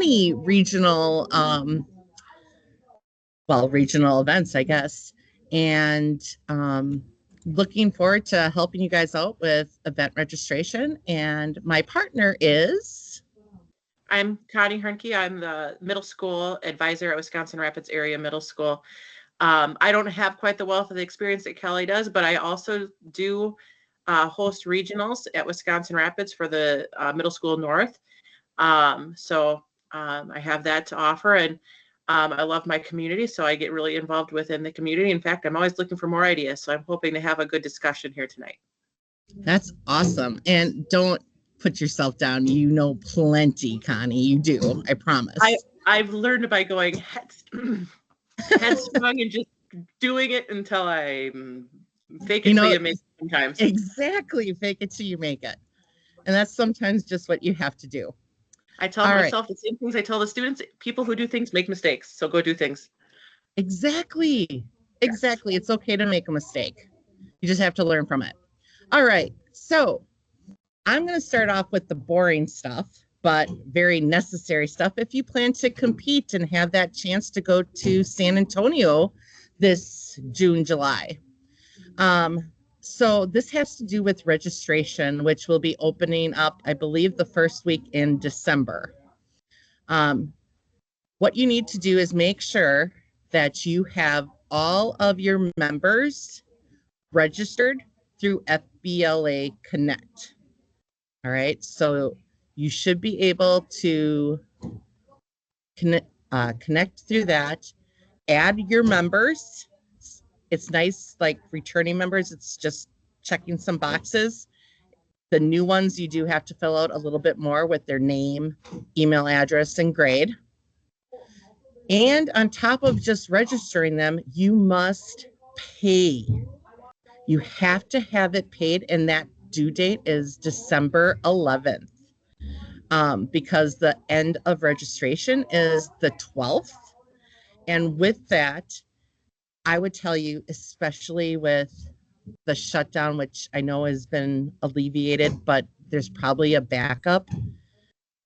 many regional, regional events, I guess. And looking forward to helping you guys out with event registration. And my partner is... I'm Connie Hernke. I'm the middle school advisor at Wisconsin Rapids Area Middle School. I don't have quite the wealth of the experience that Kelly does, but I also do host regionals at Wisconsin Rapids for the middle school north. So I have that to offer, and I love my community, so I get really involved within the community. In fact, I'm always looking for more ideas, so I'm hoping to have a good discussion here tonight. That's awesome. And don't put yourself down. You know plenty, Connie. You do. I promise. I've learned by going headstrong and just doing it until I fake it till you make it sometimes. Exactly. Fake it till you make it. And that's sometimes just what you have to do. I tell myself the same things I tell the students. People who do things make mistakes, so go do things. Exactly. Exactly. It's okay to make a mistake. You just have to learn from it. All right. So I'm going to start off with the boring stuff, but very necessary stuff if you plan to compete and have that chance to go to San Antonio this June, July. So this has to do with registration, which will be opening up, I believe, the first week in December. What you need to do is make sure that you have all of your members registered through FBLA Connect. All right, so you should be able to connect through that, add your members. It's nice, like returning members, it's just checking some boxes. The new ones, you do have to fill out a little bit more with their name, email address, and grade. And on top of just registering them, you must pay. You have to have it paid, and that due date is December 11th, because the end of registration is the 12th. And with that, I would tell you, especially with the shutdown, which I know has been alleviated, but there's probably a backup.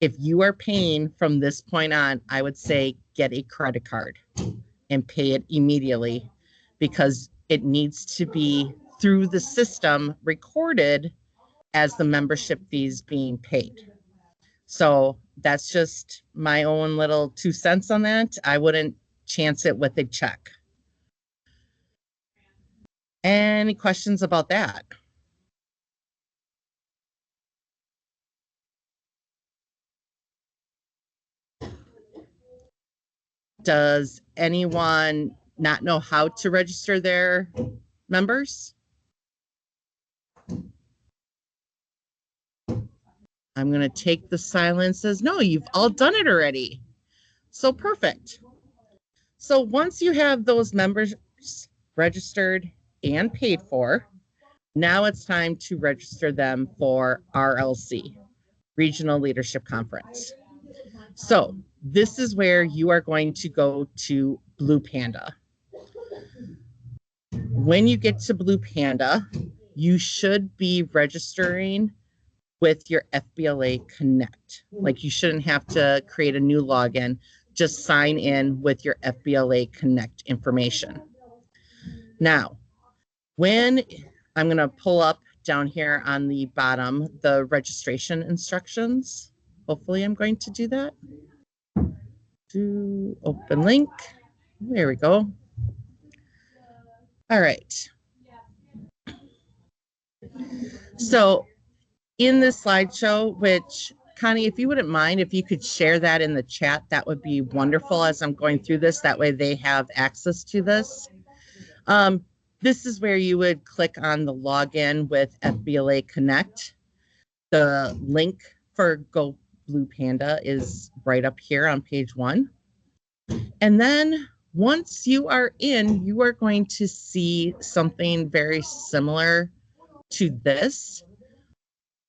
If you are paying from this point on, I would say get a credit card and pay it immediately, because it needs to be through the system recorded as the membership fees being paid. So that's just my own little 2 cents on that. I wouldn't chance it with a check. Any questions about that? Does anyone not know how to register their members? I'm going to take the silence as no, you've all done it already. So perfect. So once you have those members registered and paid for, now it's time to register them for RLC, Regional Leadership Conference. So this is where you are going to go to Blue Panda. When you get to Blue Panda, you should be registering with your FBLA Connect. Like, you shouldn't have to create a new login. Just sign in with your FBLA Connect information. Now, when I'm going to pull up down here on the bottom, the registration instructions. Hopefully I'm going to do that. Do open link. There we go. All right. So in this slideshow, which Connie, if you wouldn't mind, if you could share that in the chat, that would be wonderful as I'm going through this. That way they have access to this. This is where you would click on the login with FBLA Connect. The link for Go Blue Panda is right up here on page 1. And then once you are in, you are going to see something very similar to this.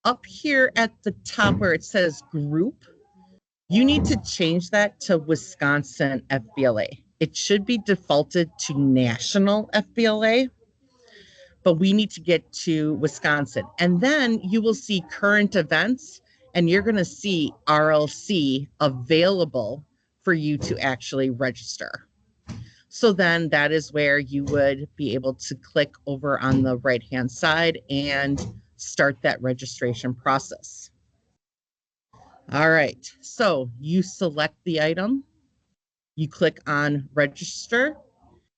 Up here at the top where it says group, you need to change that to Wisconsin FBLA. It should be defaulted to national FBLA, but we need to get to Wisconsin. And then you will see current events, and you're going to see RLC available for you to actually register. So then that is where you would be able to click over on the right-hand side and start that registration process. All right, so you select the item, you click on register,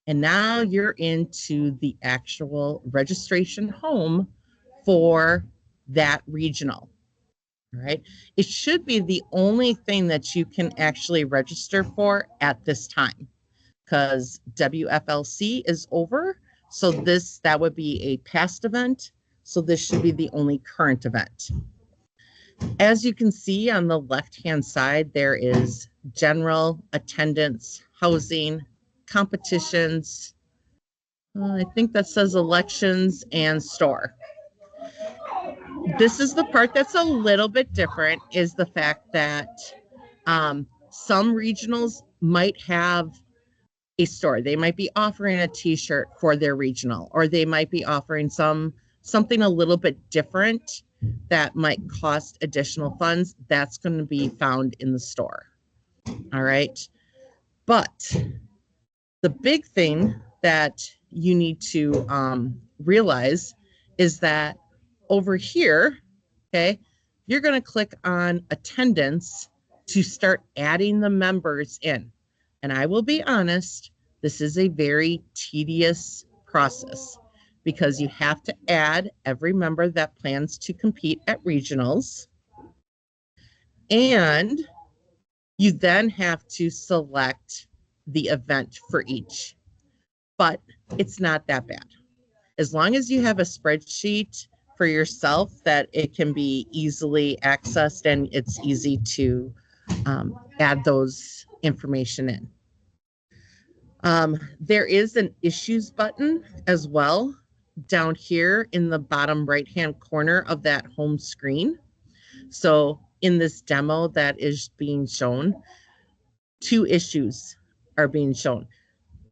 and now you're into the actual registration home for that regional. All right, it should be the only thing that you can actually register for at this time, because WFLC is over. So that would be a past event. So this should be the only current event. As you can see on the left-hand side, there is general, attendance, housing, competitions. I think that says elections and store. This is the part that's a little bit different, is the fact that some regionals might have a store. They might be offering a t-shirt for their regional, or they might be offering something a little bit different that might cost additional funds. That's going to be found in the store. All right. But the big thing that you need to realize is that over here, okay, you're going to click on attendance to start adding the members in. And I will be honest, this is a very tedious process because you have to add every member that plans to compete at regionals. And you then have to select the event for each. But it's not that bad. As long as you have a spreadsheet for yourself that it can be easily accessed and it's easy to add those information in. There is an issues button as well down here in the bottom right-hand corner of that home screen. So in this demo that is being shown, 2 issues are being shown.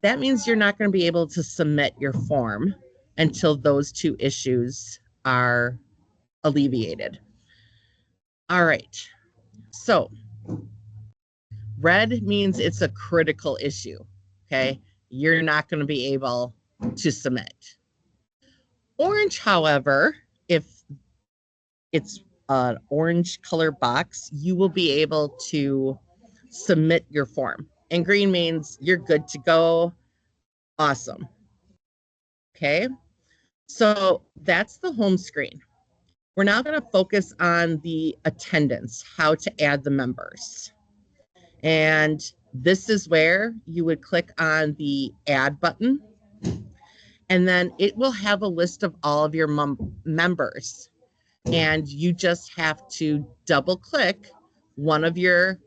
That means you're not going to be able to submit your form until those 2 issues are alleviated. All right. So red means it's a critical issue. Okay. You're not going to be able to submit. Orange, however, if it's an orange color box, you will be able to submit your form. And green means you're good to go. Awesome. Okay. So that's the home screen. We're now going to focus on the attendance, how to add the members. And this is where you would click on the add button. And then it will have a list of all of your members. And you just have to double click one of your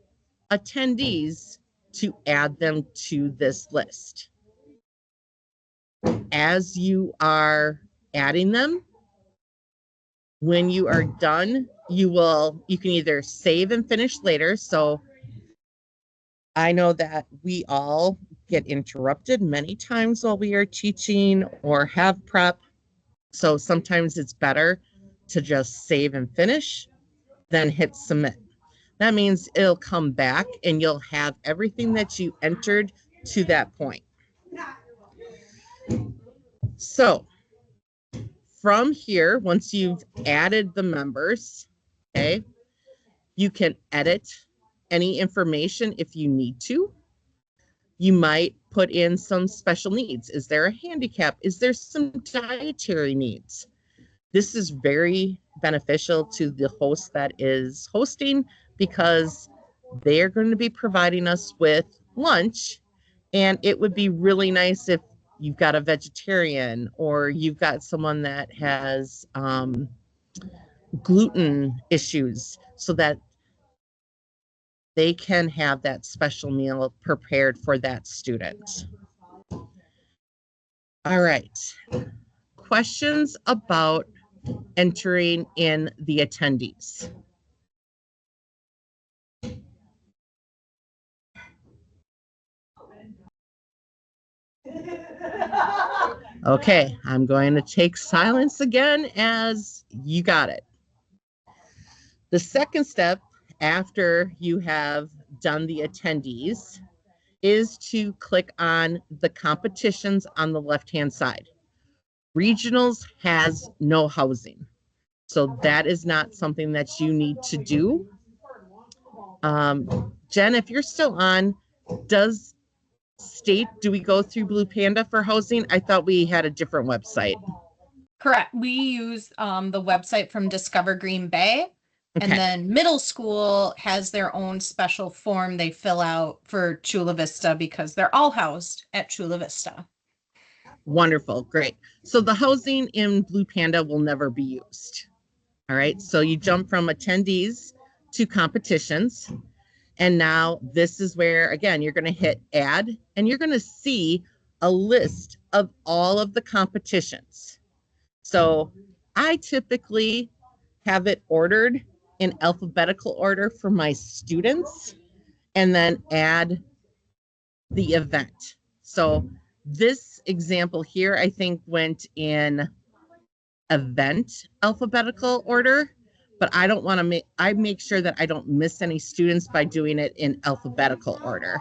attendees to add them to this list. As you are adding them, when you are done, you can either save and finish later. So I know that we all get interrupted many times while we are teaching or have prep. So sometimes it's better to just save and finish, then hit submit. That means it'll come back and you'll have everything that you entered to that point. So from here, once you've added the members, okay, you can edit any information if you need to. You might put in some special needs. Is there a handicap? Is there some dietary needs? This is very beneficial to the host that is hosting because they're going to be providing us with lunch. And it would be really nice if you've got a vegetarian or you've got someone that has gluten issues so that they can have that special meal prepared for that student. All right. Questions about entering in the attendees? Okay, I'm going to take silence again as you got it. The second step after you have done the attendees is to click on the competitions on the left-hand side. Regionals has no housing, so that is not something that you need to do. Jen, if you're still on, do we go through Blue Panda for housing? I thought we had a different website. Correct. We use the website from Discover Green Bay. Okay. And then middle school has their own special form they fill out for Chula Vista because they're all housed at Chula Vista. Wonderful. Great. So the housing in Blue Panda will never be used. All right. So you jump from attendees to competitions. And now this is where, again, you're going to hit add and you're going to see a list of all of the competitions. So I typically have it ordered in alphabetical order for my students and then add the event. So this example here, I think went in event alphabetical order, but I don't want to I make sure that I don't miss any students by doing it in alphabetical order.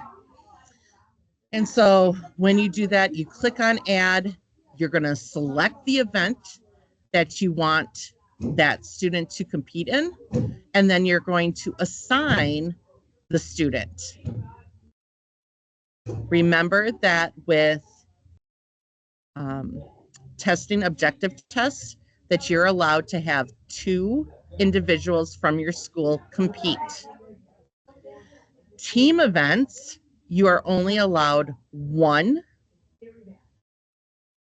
And so when you do that, you click on add, you're going to select the event that you want that student to compete in, and then you're going to assign the student. Remember that with testing objective tests, that you're allowed to have 2 individuals from your school compete. Team events, you are only allowed 1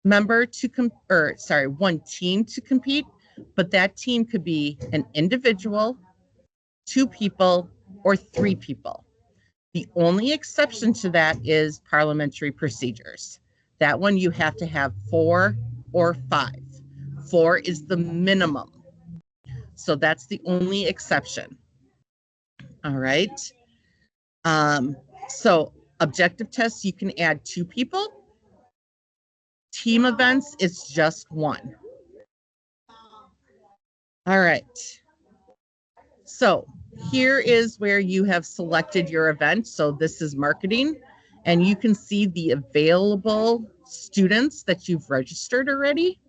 member to one team to compete, but that team could be an individual, 2 people, or 3 people. The only exception to that is parliamentary procedures. That one you have to have 4 or 5. 4 is the minimum. So that's the only exception. All right. So objective tests, you can add 2 people. Team events, it's just 1. All right. So here is where you have selected your event. So this is marketing, and you can see the available students that you've registered already.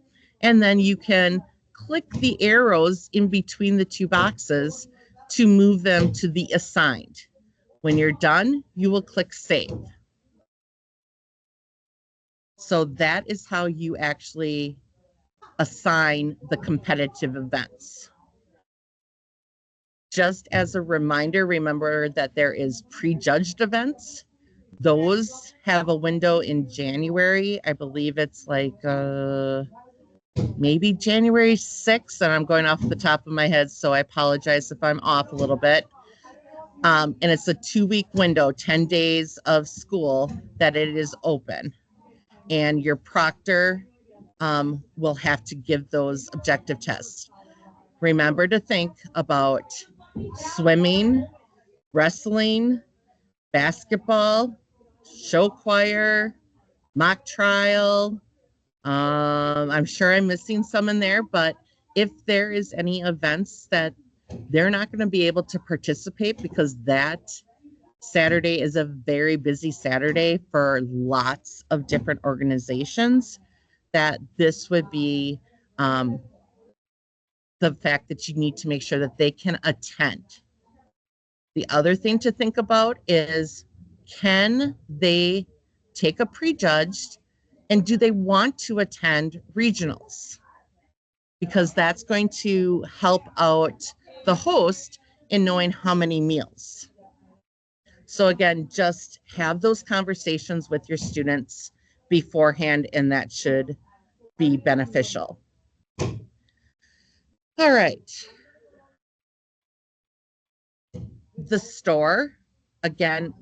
And then you can click the arrows in between the 2 boxes to move them to the assigned. When you're done, you will click save. So that is how you actually assign the competitive events. Just as a reminder, remember that there is prejudged events. Those have a window in January. I believe it's like maybe January 6th, and I'm going off the top of my head, so I apologize if I'm off a little bit. And it's a 2-week window, 10 days of school that it is open. And your proctor will have to give those objective tests. Remember to think about swimming, wrestling, basketball, show choir, mock trial. I'm sure I'm missing some in there, but if there is any events that they're not going to be able to participate because that Saturday is a very busy Saturday for lots of different organizations, that this would be the fact that you need to make sure that they can attend. The other thing to think about is, can they take a prejudged, and do they want to attend regionals? Because that's going to help out the host in knowing how many meals. So again, just have those conversations with your students beforehand, and that should be beneficial. All right. The store, again,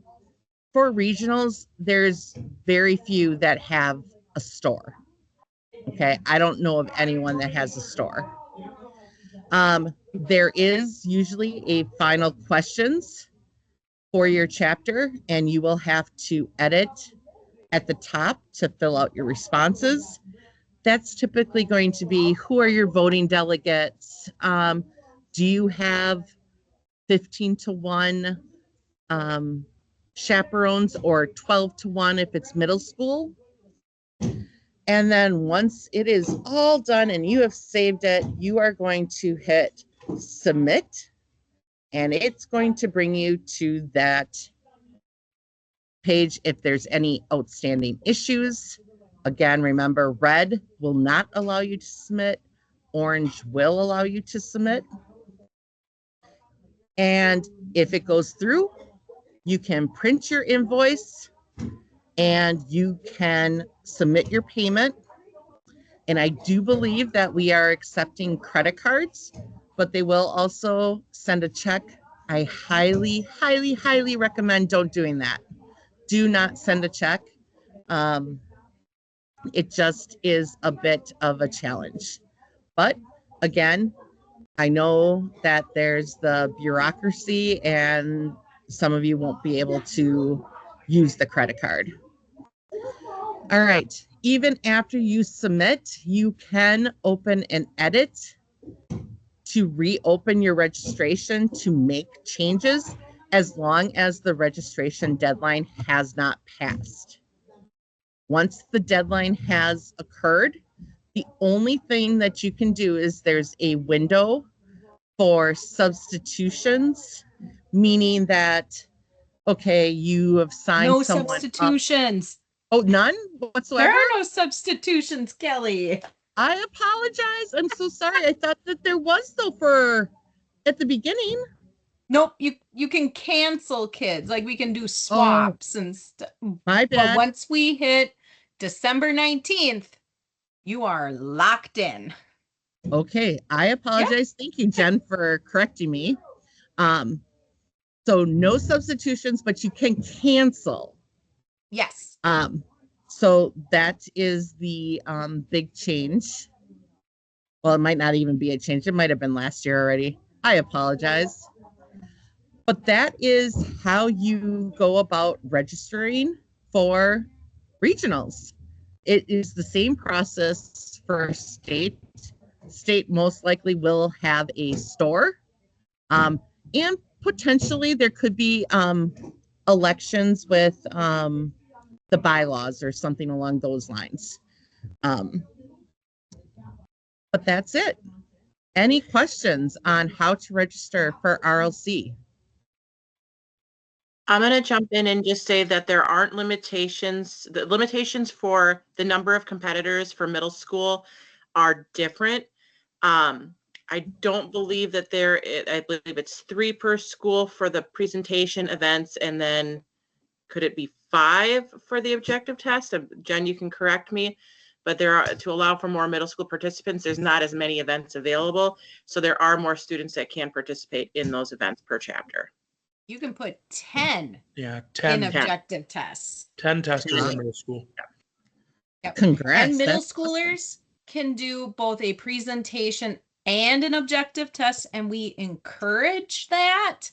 for regionals, there's very few that have a store. Okay, I don't know of anyone that has a store. There is usually a final questions for your chapter, and you will have to edit at the top to fill out your responses. That's typically going to be, who are your voting delegates? Do you have 15-to-1 chaperones or 12-to-1 if it's middle school? And then once it is all done and you have saved it, you are going to hit submit, and it's going to bring you to that page if there's any outstanding issues. Again, remember, red will not allow you to submit. Orange will allow you to submit. And if it goes through, you can print your invoice and you can submit your payment. And I do believe that we are accepting credit cards, but they will also send a check. I highly, highly, highly recommend don't doing that. Do not send a check. It just is a bit of a challenge. But again, I know that there's the bureaucracy and some of you won't be able to use the credit card. All right. Even after you submit, you can open and edit to reopen your registration to make changes as long as the registration deadline has not passed. Once the deadline has occurred, the only thing that you can do is there's a window for substitutions, meaning that, okay, you have signed No someone substitutions. up. Oh, none whatsoever? There are no substitutions, Kelly. I apologize. I'm so sorry. I thought that there was though for at the beginning. Nope, you can cancel kids. Like we can do swaps and stuff. My But bad. once we hit December 19th, you are locked in. Okay, I apologize. Thank you, Jen, for correcting me. So no substitutions, but you can cancel. Yes. So that is the big change. Well, it might not even be a change. It might have been last year already. I apologize. But that is how you go about registering for regionals. It is the same process for state. State most likely will have a store. And potentially there could be elections with the bylaws or something along those lines. But that's it. Any questions on how to register for RLC? I'm going to jump in and just say that there aren't limitations. The limitations for the number of competitors for middle school are different. I don't believe that I believe it's 3 per school for the presentation events, and then could it be 5 for the objective test? Jen, you can correct me, but there are, to allow for more middle school participants, there's not as many events available. So there are more students that can participate in those events per chapter. You can put 10 Yeah, 10, in objective tests. 10 testers in middle school. Yep. Congrats. And middle That's schoolers can do both a presentation and an objective test, and we encourage that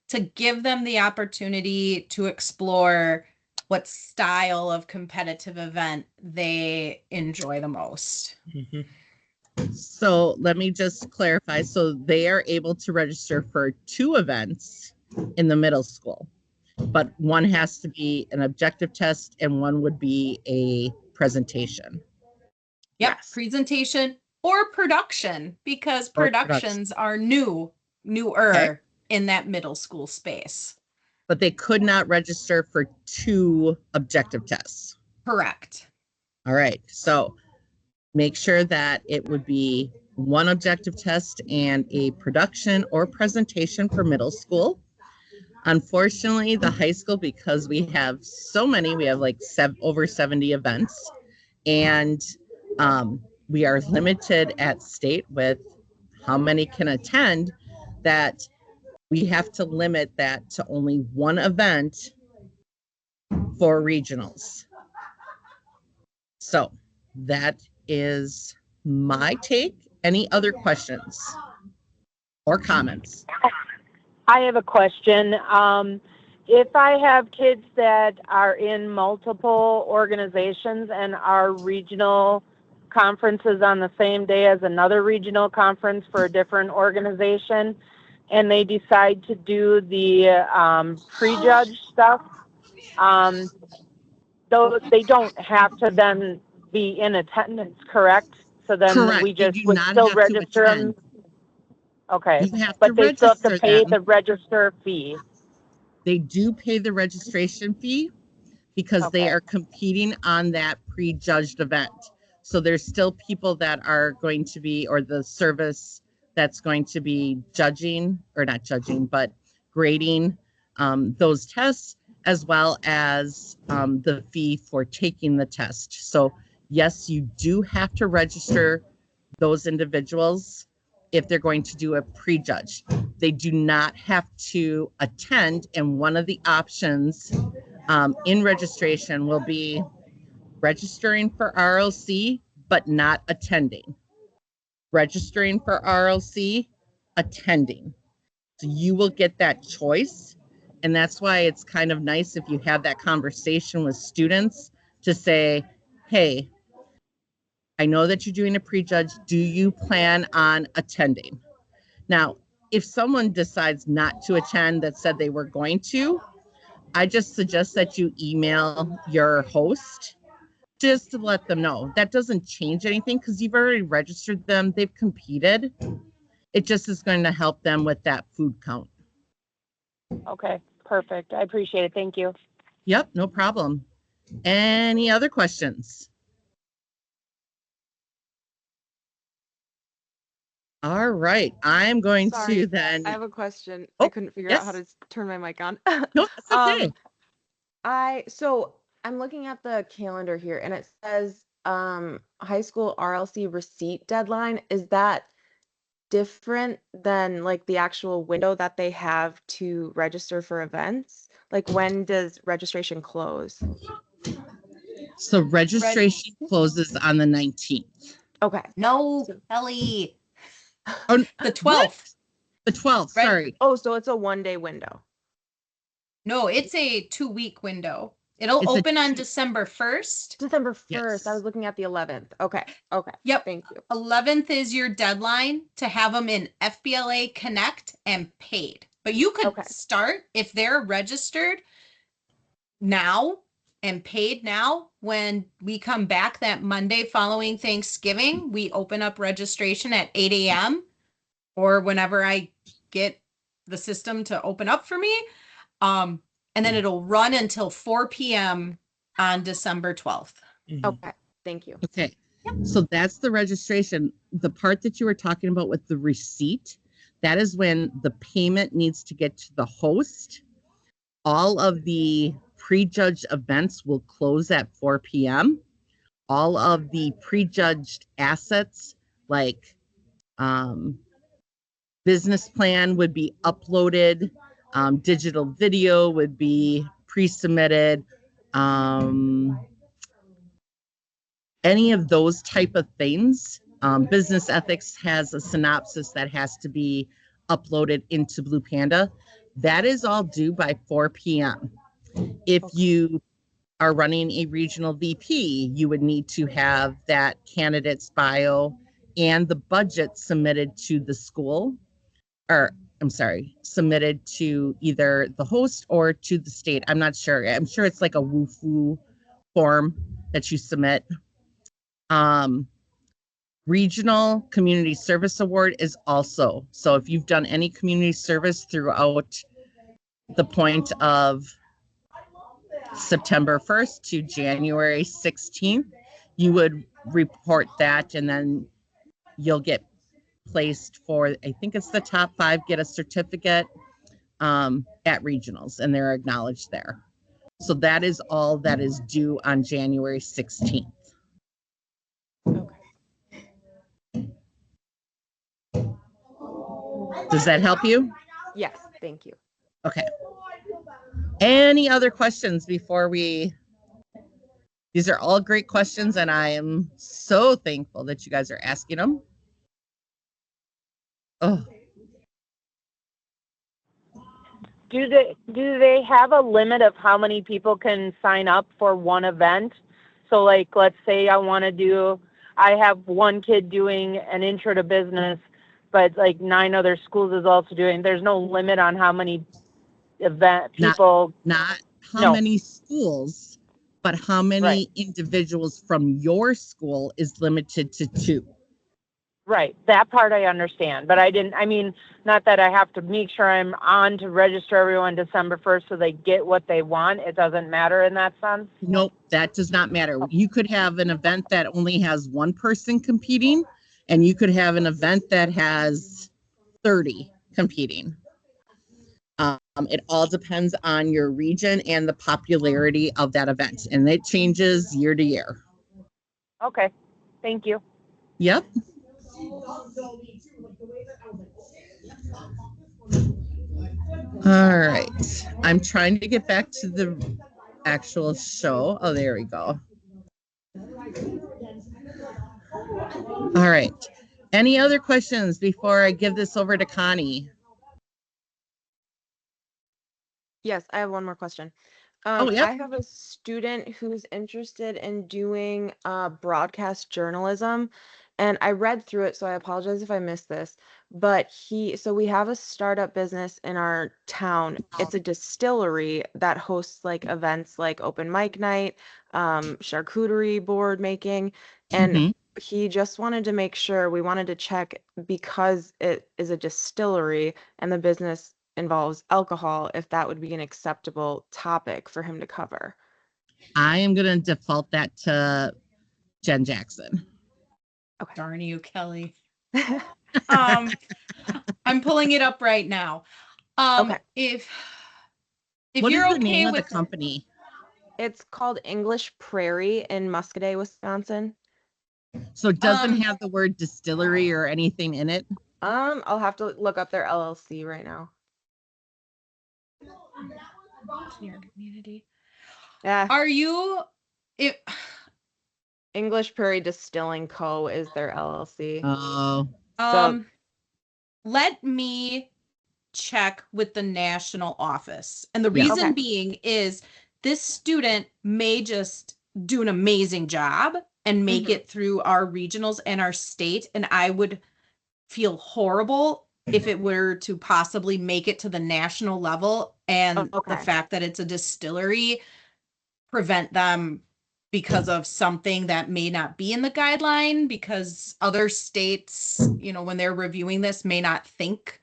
to give them the opportunity to explore what style of competitive event they enjoy the most. Mm-hmm. So let me just clarify. So they are able to register for 2 events in the middle school, but one has to be an objective test and one would be a presentation. Yep, Yes. presentation or production, because productions are newer okay. in that middle school space. But they could not register for 2 objective tests. Correct. All right. So make sure that it would be 1 objective test and a production or presentation for middle school. Unfortunately, the high school, because we have so many, we have like over 70 events, and we are limited at state with how many can attend, that we have to limit that to only 1 event for regionals. So that is my take. Any other questions or comments? I have a question. If I have kids that are in multiple organizations and are regional conferences on the same day as another regional conference for a different organization, and they decide to do the prejudge stuff, though they don't have to then be in attendance, correct? So then Correct. we They just do would not still have to register attend. them. Okay, You have to but they still have to register pay them. the register fee. They do pay the registration fee because they Okay. are competing on that prejudged event. So there's still people that are going to be, or the service that's going to be judging, or not judging, but grading those tests, as well as the fee for taking the test. So yes, you do have to register those individuals if they're going to do a prejudge. They do not have to attend, and one of the options in registration will be registering for RLC, but not attending. Registering for RLC, attending. So you will get that choice. And that's why it's kind of nice if you have that conversation with students to say, hey, I know that you're doing a prejudge. Do you plan on attending? Now, if someone decides not to attend that said they were going to, I just suggest that you email your host just to let them know. That doesn't change anything because you've already registered them. They've competed. It just is going to help them with that food count. Okay, perfect. I appreciate it. Thank you. Yep, no problem. Any other questions? All right, I'm going Sorry, to then. I have a question. Oh, I couldn't figure out how yes. to turn my mic on. No, that's okay. So I'm looking at the calendar here and it says high school RLC receipt deadline. Is that different than like the actual window that they have to register for events? Like when does registration close? So registration closes on the 19th. Okay. No, So- Ellie. Oh, The 12th. the 12th, Right. sorry. Oh, so it's a 1-day window. No, it's a 2-week window. It'll It's a open on December 1st. December 1st. Yes. I was looking at the 11th. Okay. Okay. Yep. Thank you. 11th is your deadline to have them in FBLA Connect and paid. But you could Okay. start if they're registered now and paid now. When we come back that Monday following Thanksgiving, we open up registration at 8 a.m. or whenever I get the system to open up for me. And then it'll run until 4 p.m. on December 12th. Okay. Thank you. Okay. So that's the registration. The part that you were talking about with the receipt, that is when the payment needs to get to the host. All of the prejudged events will close at 4 p.m. All of the prejudged assets, like business plan, would be uploaded. Digital video would be pre-submitted. Any of those type of things. Business ethics has a synopsis that has to be uploaded into Blue Panda. That is all due by 4 p.m. If you are running a regional VP, you would need to have that candidate's bio and the budget submitted to the school, or I'm sorry, submitted to either the host or to the state. I'm not sure. I'm sure it's like a WUFU form that you submit. Regional Community Service Award is also, so if you've done any community service throughout the point of September 1st to January 16th, you would report that, and then you'll get placed for, I think it's the top 5, get a certificate at regionals, and they're acknowledged there. So that is all that is due on January 16th. Okay. Does that help you? Yes. Thank you. Okay. Any other questions before we? These are all great questions, and I am so thankful that you guys are asking them. Oh. Do they have a limit of how many people can sign up for one event? So like, let's say I want to do I have one kid doing an intro to business, but like 9 other schools is also doing. There's no limit on how many people. Not how No. many schools, but how many Right. individuals from your school is limited to 2. Right. That part I understand, but I mean, not that I have to make sure I'm on to register everyone December 1st so they get what they want. It doesn't matter in that sense. Nope, that does not matter. You could have an event that only has 1 person competing, and you could have an event that has 30 competing. It all depends on your region and the popularity of that event, and it changes year to year. Okay. Thank you. Yep. All right. I'm trying to get back to the actual show. Oh, there we go. All right. Any other questions before I give this over to Connie? Yes, I have one more question. Oh, yep. I have a student who's interested in doing broadcast journalism, and I read through it, so I apologize if I missed this. But so we have a startup business in our town. It's a distillery that hosts like events like open mic night, charcuterie board making, and Mhm. he just wanted to make sure, we wanted to check, because it is a distillery and the business involves alcohol, if that would be an acceptable topic for him to cover. I am going to default that to Jen Jackson. Okay. Darn you, Kelly. I'm pulling it up right now. Okay. If What you're is the okay name of with the company? It's called English Prairie in Muscadet, Wisconsin. So it doesn't have the word distillery or anything in it? I'll have to look up their LLC right now. your community, Yeah, are you if English Prairie Distilling Co. is their LLC. Oh, So let me check with the national office. And the Yeah. reason Okay. being is this student may just do an amazing job and make it through our regionals and our state. And I would feel horrible if it were to possibly make it to the national level and the Okay. fact that it's a distillery prevent them because of something that may not be in the guideline, because other states, when they're reviewing this, may not think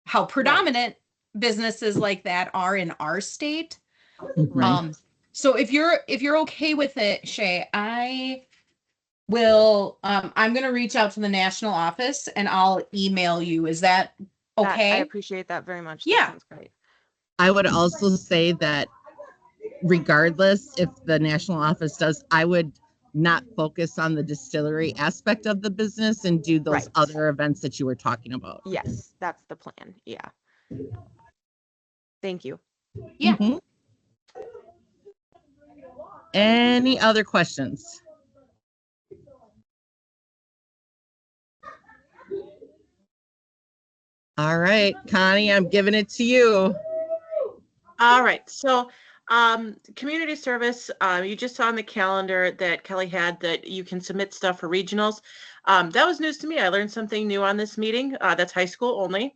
how predominant businesses like that are in our state. right. So if you're okay with it, Shay, I will I'm going to reach out to the national office and I'll email you. Is that okay? I appreciate that very much. Yeah. That sounds great. I would also say that regardless if the national office does, I would not focus on the distillery aspect of the business and do those Right. other events that you were talking about. Yes, that's the plan. Yeah. Thank you. Yeah. Mhm. Any other questions? All right, Connie, I'm giving it to you. All right. So, community service, you just saw on the calendar that Kelly had that you can submit stuff for regionals. That was news to me. I learned something new on this meeting. That's high school only.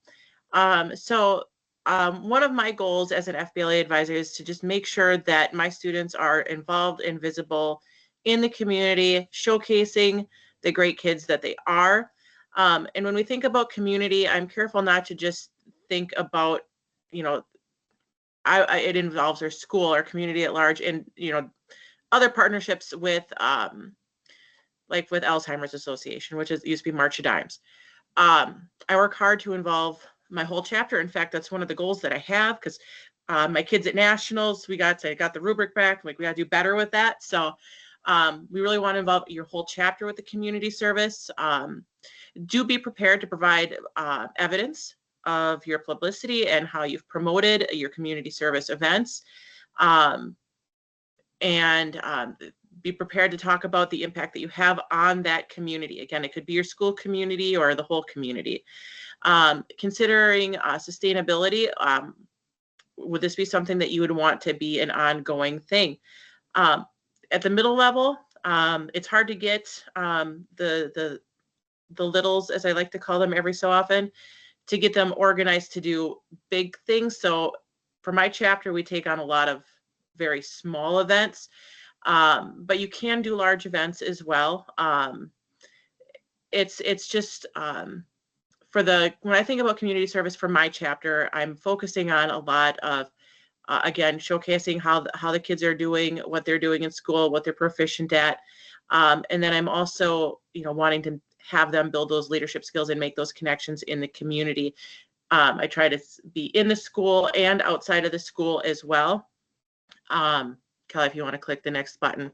One of my goals as an FBLA advisor is to just make sure that my students are involved and visible in the community, showcasing the great kids that they are. And when we think about community, I'm careful not to just think about, it involves our school, our community at large, and other partnerships with like with Alzheimer's Association, which used to be March of Dimes. I work hard to involve my whole chapter. In fact, that's one of the goals that I have, because my kids at nationals, we got the rubric back. Like, we got to do better with that. So we really want to involve your whole chapter with the community service. Do be prepared to provide evidence of your publicity and how you've promoted your community service events. And be prepared to talk about the impact that you have on that community. Again, it could be your school community or the whole community. Considering sustainability, would this be something that you would want to be an ongoing thing? At the middle level, It's hard to get the littles, as I like to call them every so often, to get them organized to do big things. So for my chapter, we take on a lot of very small events, but you can do large events as well. It's just when I think about community service for my chapter, I'm focusing on a lot of again, showcasing how the kids are doing, what they're doing in school, what they're proficient at, and then I'm also wanting to have them build those leadership skills and make those connections in the community. I try to be in the school and outside of the school as well. Kelly, if you want to click the next button.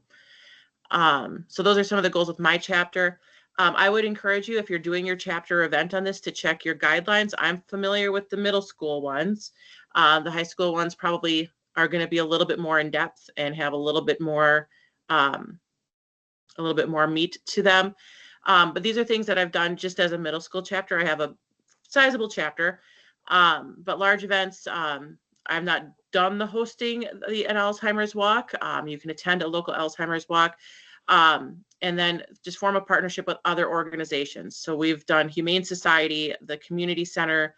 So those are some of the goals with my chapter. I would encourage you, if you're doing your chapter event on this, to check your guidelines. I'm familiar with the middle school ones. The high school ones probably are going to be a little bit more in depth and have a little bit more meat to them. But these are things that I've done just as a middle school chapter. I have a sizable chapter, but large events, I've not done the hosting an Alzheimer's walk. You can attend a local Alzheimer's walk, and then just form a partnership with other organizations. So we've done Humane Society, the Community Center.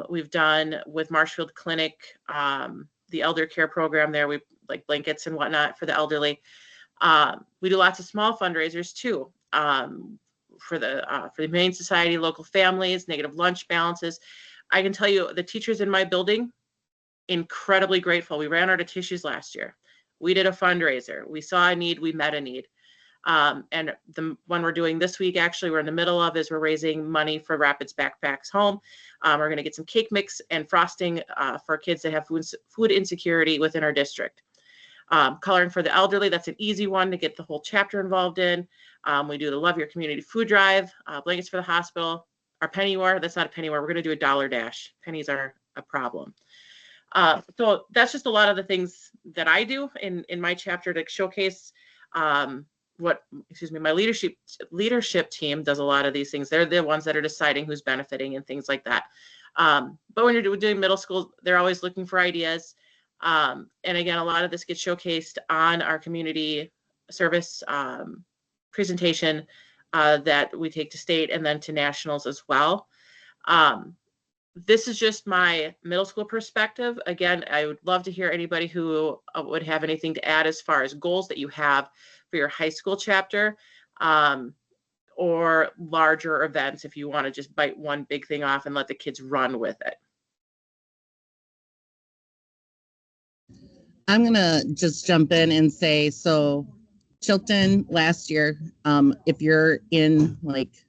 We've done with Marshfield Clinic, the elder care program there. We like blankets and whatnot for the elderly. We do lots of small fundraisers too, for the Humane Society, local families, negative lunch balances. I can tell you the teachers in my building, incredibly grateful. We ran out of tissues last year. We did a fundraiser. We saw a need, we met a need. And the one we're doing this week, actually, we're in the middle of, is we're raising money for Rapids Backpacks Home. We're going to get some cake mix and frosting for kids that have food insecurity within our district. Coloring for the elderly, that's an easy one to get the whole chapter involved in. We do the Love Your Community food drive, blankets for the hospital, our penny war. That's not a penny war. We're going to do a dollar dash. Pennies are a problem. So that's just a lot of the things that I do in my chapter to showcase my leadership team does a lot of these things. They're the ones that are deciding who's benefiting and things like that. But when you're doing middle school, they're always looking for ideas. And again, a lot of this gets showcased on our community service presentation that we take to state and then to nationals as well. This is just my middle school perspective. Again, I would love to hear anybody who would have anything to add as far as goals that you have for your high school chapter, or larger events if you want to just bite one big thing off and let the kids run with it. I'm going to just jump in and say, so Chilton last year, if you're in like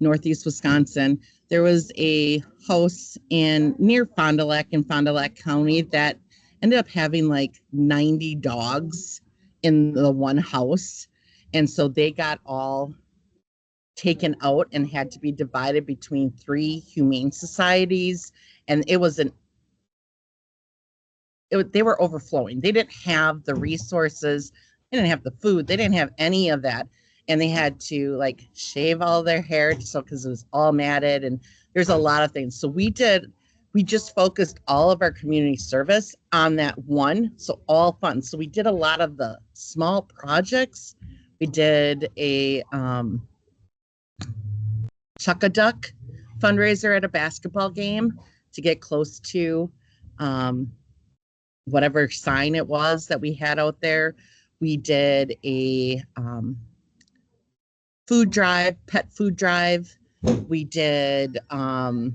Northeast Wisconsin, there was a house near Fond du Lac in Fond du Lac County that ended up having like 90 dogs in the one house. And so they got all taken out and had to be divided between 3 humane societies. And they were overflowing. They didn't have the resources. They didn't have the food. They didn't have any of that. And they had to like shave all their hair because it was all matted, and there's a lot of things. So we just focused all of our community service on that one. So all fun. So we did a lot of the small projects. We did a Chuck-a-Duck fundraiser at a basketball game to get close to whatever sign it was that we had out there. We did a pet food drive. We did, trying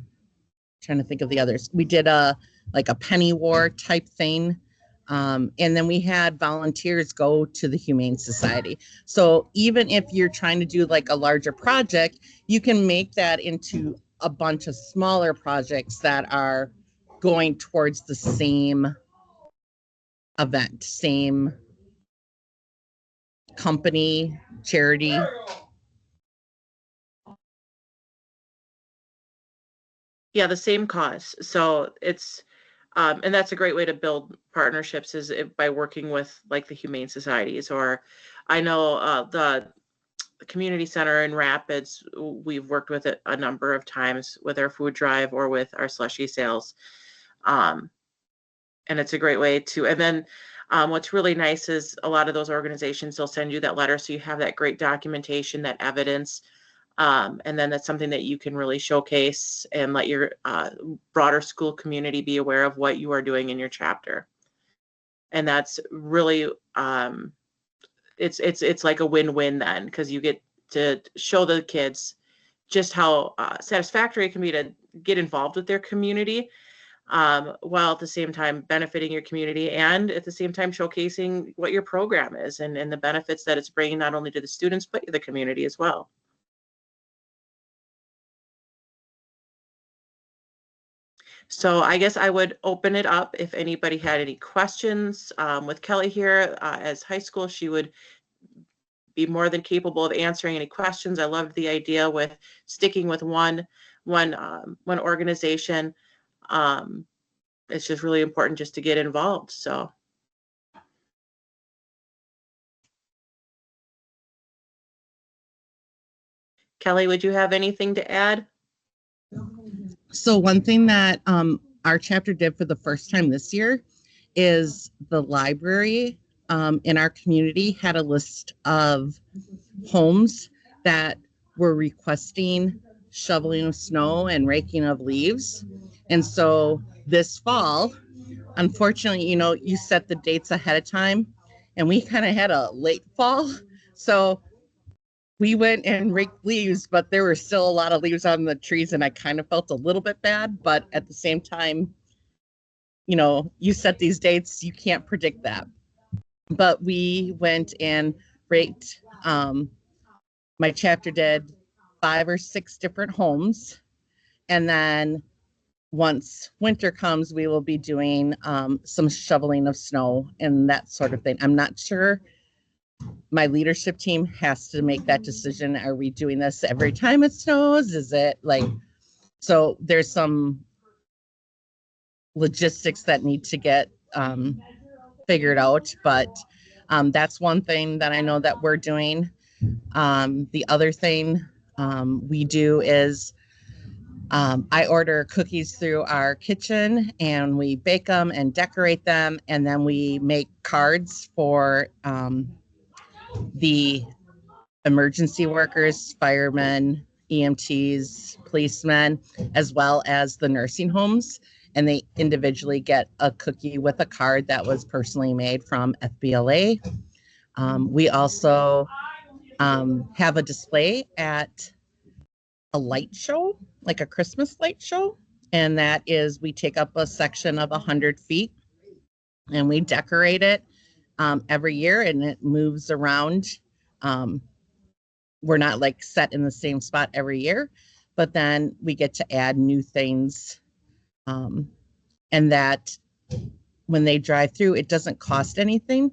to think of the others. We did a penny war type thing. And then we had volunteers go to the Humane Society. So even if you're trying to do like a larger project, you can make that into a bunch of smaller projects that are going towards the same event, same company, charity. Yeah, the same cause. So it's, and that's a great way to build partnerships is by working with like the Humane Societies, or I know the community center in Rapids, we've worked with it a number of times with our food drive or with our slushy sales. And it's a great way to, and then What's really nice is a lot of those organizations, they'll send you that letter so you have that great documentation, that evidence. And then that's something that you can really showcase and let your broader school community be aware of what you are doing in your chapter. And that's really, it's like a win-win then, because you get to show the kids just how satisfactory it can be to get involved with their community, while at the same time benefiting your community, and at the same time showcasing what your program is and the benefits that it's bringing not only to the students, but the community as well. So I guess I would open it up if anybody had any questions. With Kelly here as high school, she would be more than capable of answering any questions. I loved the idea with sticking with one organization. It's just really important just to get involved. So. Kelly, would you have anything to add? So one thing that our chapter did for the first time this year is the library in our community had a list of homes that were requesting shoveling of snow and raking of leaves. And so this fall, unfortunately, you set the dates ahead of time, and we kind of had a late fall. So we went and raked leaves, but there were still a lot of leaves on the trees, and I kind of felt a little bit bad. But at the same time, you set these dates, you can't predict that. But we went and raked, my chapter did 5 or 6 different homes. And then once winter comes, we will be doing some shoveling of snow and that sort of thing. I'm not sure. My leadership team has to make that decision. Are we doing this every time it snows? Is it so there's some logistics that need to get figured out, but that's one thing that I know that we're doing. The other thing we do is I order cookies through our kitchen, and we bake them and decorate them, and then we make cards for the emergency workers, firemen, EMTs, policemen, as well as the nursing homes. And they individually get a cookie with a card that was personally made from FBLA. We also have a display at a light show, like a Christmas light show. And that is, we take up a section of 100 feet and we decorate it every year, and it moves around. We're not set in the same spot every year, but then we get to add new things. And that when they drive through, it doesn't cost anything,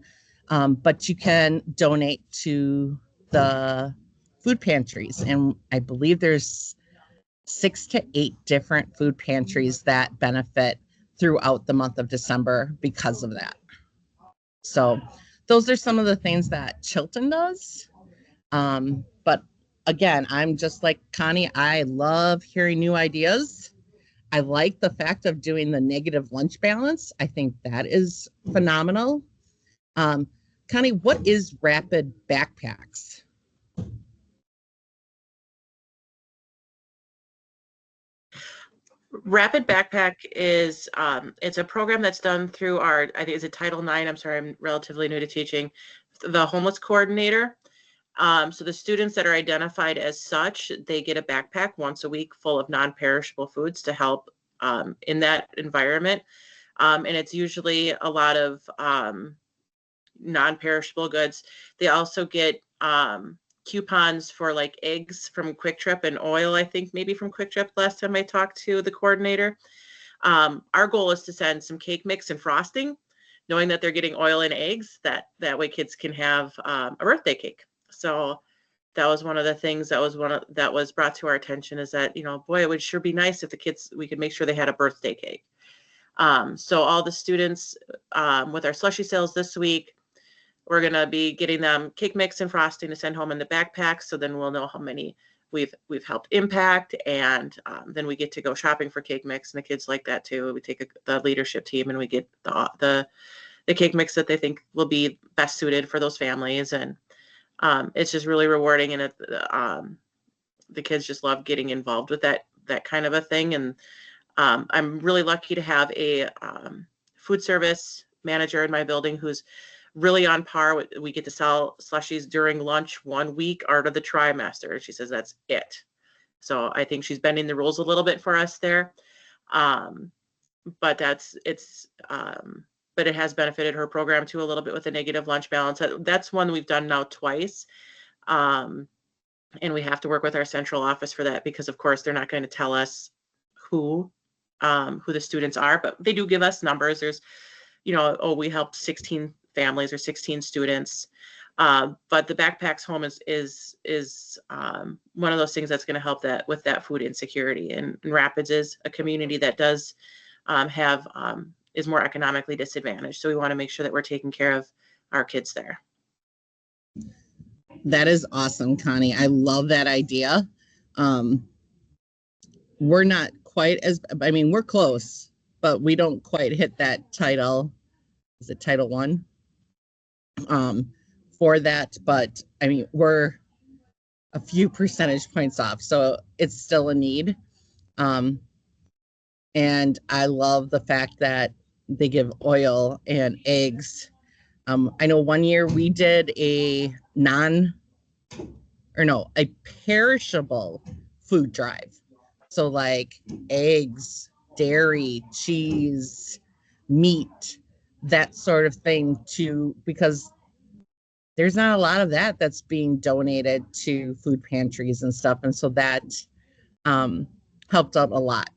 but you can donate to the food pantries. And I believe there's 6 to 8 different food pantries that benefit throughout the month of December because of that. So those are some of the things that Chilton does. But again, I'm just like Connie. I love hearing new ideas. I like the fact of doing the negative lunch balance. I think that is phenomenal. Connie, what is Rapid Backpacks? Rapid Backpack is it's a program that's done through our, I think, is it Title IX? I'm sorry, I'm relatively new to teaching. The homeless coordinator. So the students that are identified as such, they get a backpack once a week full of non-perishable foods to help in that environment. And it's usually a lot of non-perishable goods. They also get coupons for eggs from Quick Trip and oil, I think maybe from Quick Trip last time I talked to the coordinator. Our goal is to send some cake mix and frosting, knowing that they're getting oil and eggs, that way kids can have a birthday cake. So that was one of the things that was brought to our attention, is that, boy, it would sure be nice if we could make sure they had a birthday cake. So all the students with our slushy sales this week, we're going to be getting them cake mix and frosting to send home in the backpacks. So then we'll know how many we've helped impact. And then we get to go shopping for cake mix, and the kids like that too. We take the leadership team and we get the cake mix that they think will be best suited for those families. And it's just really rewarding. And the kids just love getting involved with that kind of a thing. And I'm really lucky to have a food service manager in my building who's really on par. We get to sell slushies during lunch 1 week out of the trimester. She says that's it. So I think she's bending the rules a little bit for us there. But but it has benefited her program too a little bit with a negative lunch balance. That's one we've done now twice. And we have to work with our central office for that because of course they're not going to tell us who the students are, but they do give us numbers. There's, we helped 16 families or 16 students. But the Backpacks Home is one of those things that's going to help that with that food insecurity. And Rapids is a community that does is more economically disadvantaged. So we want to make sure that we're taking care of our kids there. That is awesome, Connie. I love that idea. We're not quite we're close, but we don't quite hit that title. Is it Title I? For that, but we're a few percentage points off, so it's still a need. And I love the fact that they give oil and eggs. I know one year we did a perishable food drive. So like eggs, dairy, cheese, meat, that sort of thing because there's not a lot of that's being donated to food pantries and stuff. And so that helped out a lot.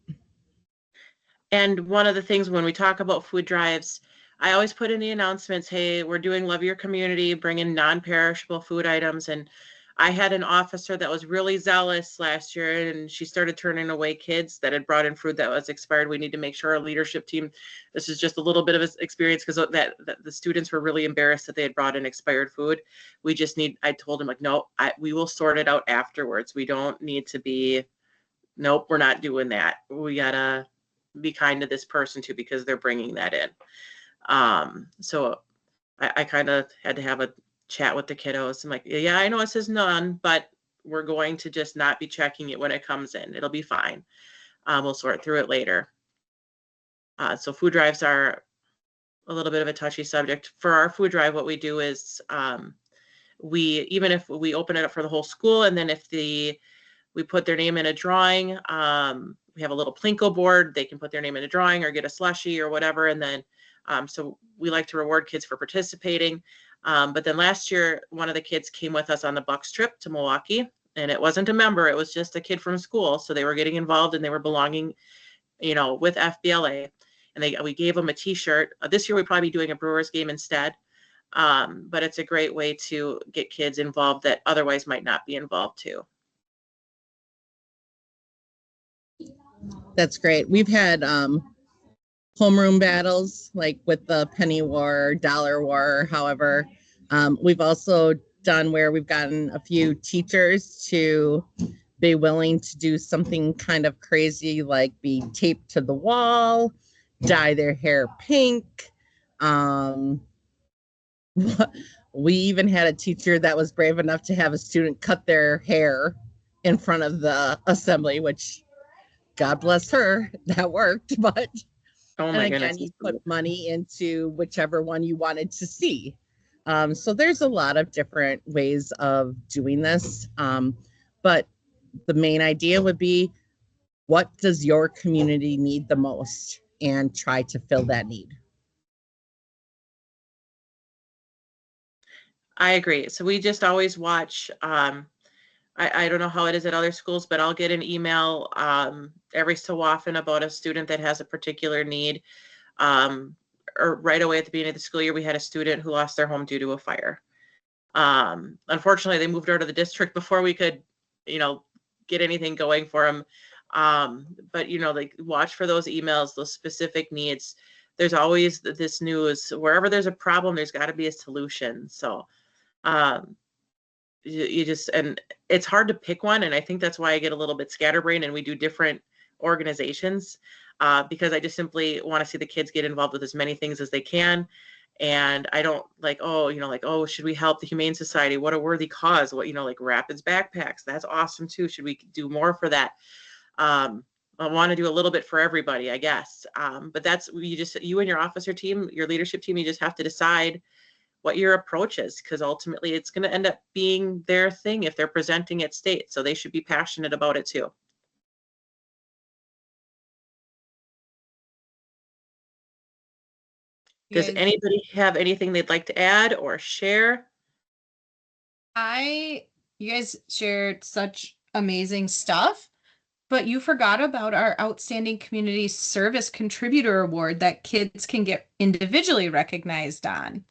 And one of the things when we talk about food drives, I always put in the announcements, hey, we're doing Love Your Community, bring in non-perishable food items. And I had an officer that was really zealous last year, and she started turning away kids that had brought in food that was expired. We need to make sure our leadership team, this is just a little bit of an experience because that the students were really embarrassed that they had brought in expired food. I told him like, no, we will sort it out afterwards. We don't need to be, nope, we're not doing that. We gotta be kind to this person too, because they're bringing that in. So I kind of had to have a chat with the kiddos. I'm like, yeah, I know it says none, but we're going to just not be checking it when it comes in. It'll be fine. We'll sort through it later. So food drives are a little bit of a touchy subject. For our food drive, what we do is even if we open it up for the whole school, and then if we put their name in a drawing, we have a little Plinko board. They can put their name in a drawing or get a slushie or whatever. And then, so we like to reward kids for participating. But then last year, one of the kids came with us on the Bucks trip to Milwaukee, and it wasn't a member. It was just a kid from school. So they were getting involved and they were belonging, with FBLA. And we gave them a t-shirt. This year, we'll probably be doing a Brewers game instead. But it's a great way to get kids involved that otherwise might not be involved too. That's great. We've had homeroom battles like with the penny war, dollar war, however. We've also done where we've gotten a few teachers to be willing to do something kind of crazy, like be taped to the wall, dye their hair pink. We even had a teacher that was brave enough to have a student cut their hair in front of the assembly, which God bless her, that worked. But oh my goodness, you put money into whichever one you wanted to see. So there's a lot of different ways of doing this. But the main idea would be, what does your community need the most? And try to fill that need. I agree. So we just always watch, I don't know how it is at other schools, but I'll get an email every so often about a student that has a particular need. Or right away at the beginning of the school year, we had a student who lost their home due to a fire. Unfortunately, they moved out of the district before we could, get anything going for them. But, like watch for those emails, those specific needs. There's always this news. Wherever there's a problem, there's got to be a solution. So you just, and it's hard to pick one. And I think that's why I get a little bit scatterbrained and we do different organizations, because I just simply want to see the kids get involved with as many things as they can. And I don't like, oh, like, oh, should we help the Humane Society? What a worthy cause. What, like Rapids backpacks. That's awesome too. Should we do more for that? I want to do a little bit for everybody, I guess. But that's, you and your officer team, your leadership team, you just have to decide what your approach is, because ultimately it's going to end up being their thing if they're presenting at state. So they should be passionate about it too. Does anybody have anything they'd like to add or share? You guys shared such amazing stuff, but you forgot about our Outstanding Community Service Contributor Award that kids can get individually recognized on.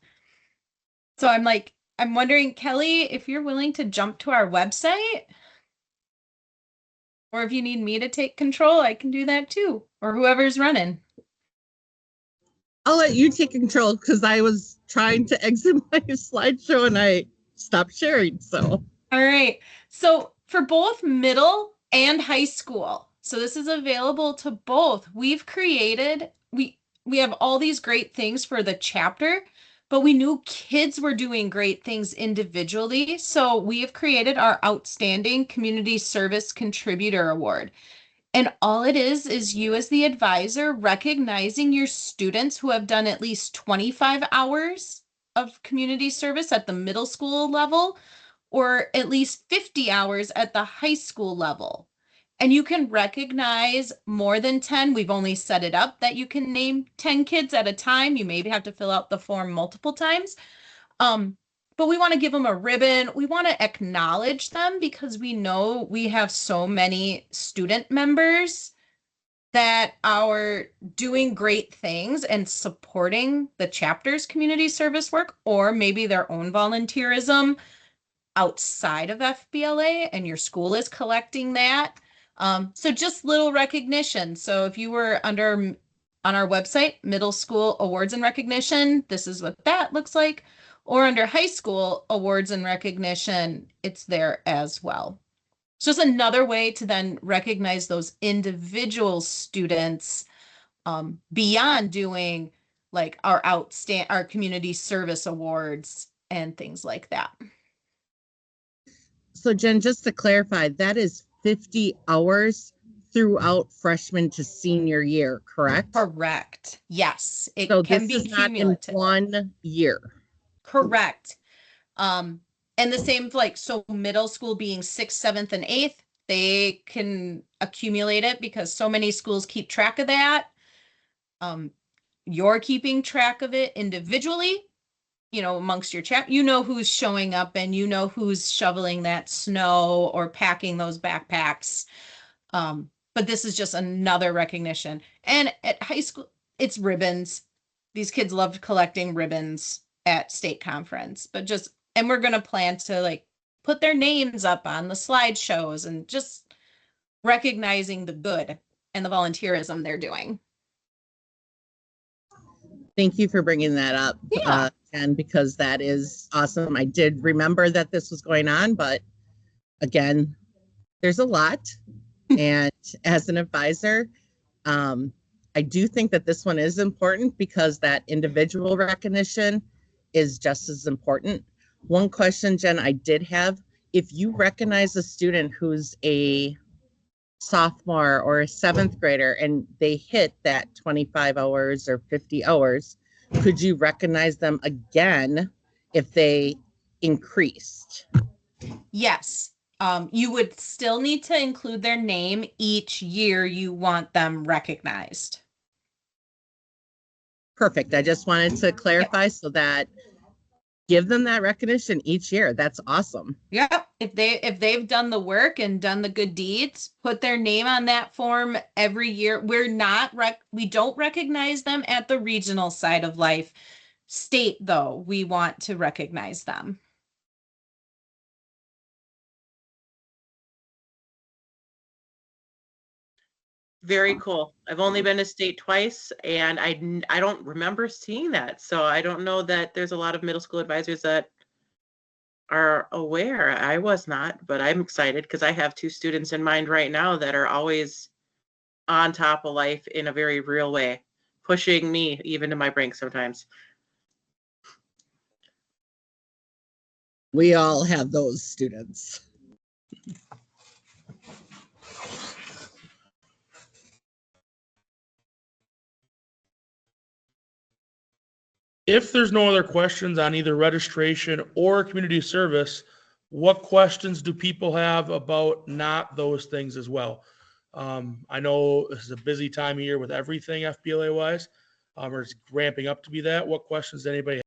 So I'm wondering, Kelly, if you're willing to jump to our website, or if you need me to take control, I can do that too, or whoever's running. I'll let you take control because I was trying to exit my slideshow and I stopped sharing. So, all right. So for both middle and high school, so this is available to both. We've created, we have all these great things for the chapter, but we knew kids were doing great things individually. So we have created our Outstanding Community Service Contributor Award. And all it is you as the advisor recognizing your students who have done at least 25 hours of community service at the middle school level, or at least 50 hours at the high school level. And you can recognize more than 10. We've only set it up that you can name 10 kids at a time. You maybe have to fill out the form multiple times. But we want to give them a ribbon. We want to acknowledge them because we know we have so many student members that are doing great things and supporting the chapter's community service work, or maybe their own volunteerism outside of FBLA, and your school is collecting that. So just little recognition. So if you were on our website, middle school awards and recognition, this is what that looks like. Or under high school awards and recognition, it's there as well. It's just another way to then recognize those individual students beyond doing like our community service awards and things like that. So Jen, just to clarify, that is 50 hours throughout freshman to senior year, correct? Correct. Yes, it So can this be is not in cumulative. 1 year. Correct. And the same, like, so middle school being 6th, 7th, and 8th, they can accumulate it because so many schools keep track of that. You're keeping track of it individually, amongst your chat, who's showing up and who's shoveling that snow or packing those backpacks. But this is just another recognition. And at high school, it's ribbons. These kids loved collecting ribbons at state conference, and we're going to plan to like put their names up on the slideshows and just recognizing the good and the volunteerism they're doing. Thank you for bringing that up, Jen, because that is awesome. I did remember that this was going on, but again, there's a lot. And as an advisor, I do think that this one is important because that individual recognition is just as important. One question, Jen, I did have, if you recognize a student who's a sophomore or a 7th grader and they hit that 25 hours or 50 hours, could you recognize them again if they increased? Yes. You would still need to include their name each year you want them recognized. Perfect. I just wanted to clarify so that give them that recognition each year. That's awesome. Yep. If they've done the work and done the good deeds, put their name on that form every year. We don't recognize them at the regional side of life. State, though, we want to recognize them. Very cool. I've only been to state twice, and I don't remember seeing that. So I don't know that there's a lot of middle school advisors that are aware. I was not, but I'm excited because I have 2 students in mind right now that are always on top of life in a very real way, pushing me even to my brink sometimes. We all have those students. If there's no other questions on either registration or community service, what questions do people have about not those things as well? I know this is a busy time of year with everything FBLA wise, or it's ramping up to be that. What questions does anybody